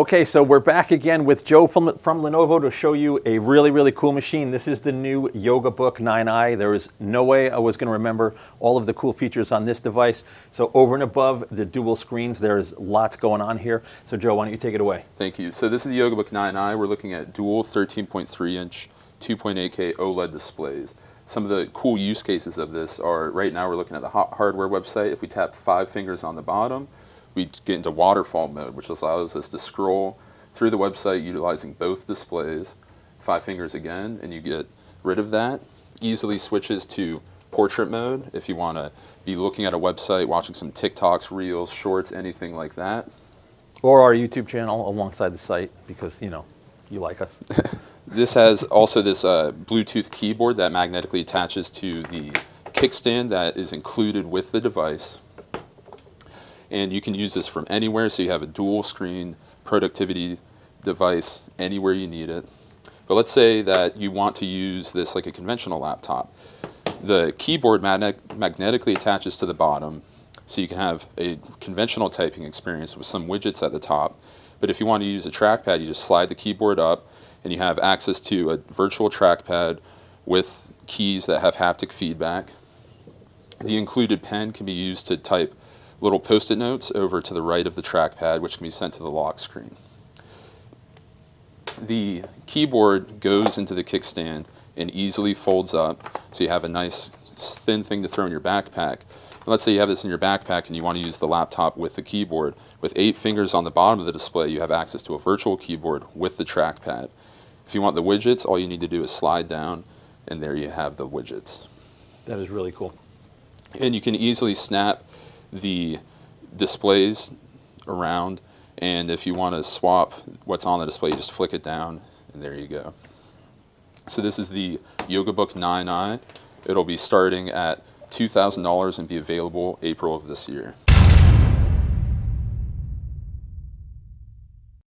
Okay, so we're back again with Joe from Lenovo to show you a really, really cool machine. This is the new Yoga Book 9i. There is no way I was going to remember all of the cool features on this device. So over and above the dual screens, there's lots going on here. So Joe, why don't you take it away? Thank you. So this is the Yoga Book 9i. We're looking at dual 13.3-inch 2.8K OLED displays. Some of the cool use cases of this are, right now we're looking at the hardware website. If we tap 5 fingers on the bottom, we get into waterfall mode, which allows us to scroll through the website utilizing both displays. 5 fingers again, and you get rid of that. Easily switches to portrait mode if you want to be looking at a website, watching some TikToks, Reels, Shorts, anything like that. Or our YouTube channel alongside the site, because, you know, you like us. This has also this Bluetooth keyboard that magnetically attaches to the kickstand that is included with the device. And you can use this from anywhere, so you have a dual screen productivity device anywhere you need it. But let's say that you want to use this like a conventional laptop. The keyboard magnetically attaches to the bottom, so you can have a conventional typing experience with some widgets at the top. But if you want to use a trackpad, you just slide the keyboard up, and you have access to a virtual trackpad with keys that have haptic feedback. The included pen can be used to type little post-it notes over to the right of the trackpad, which can be sent to the lock screen. The keyboard goes into the kickstand and easily folds up, so you have a nice thin thing to throw in your backpack. And let's say you have this in your backpack and you want to use the laptop with the keyboard. With 8 fingers on the bottom of the display, you have access to a virtual keyboard with the trackpad. If you want the widgets, all you need to do is slide down, and there you have the widgets. That is really cool. And you can easily snap the displays around, and if you want to swap what's on the display, you just flick it down, and there you go. So this is the Yoga Book 9i. It'll be starting at $2,000 and be available April of this year.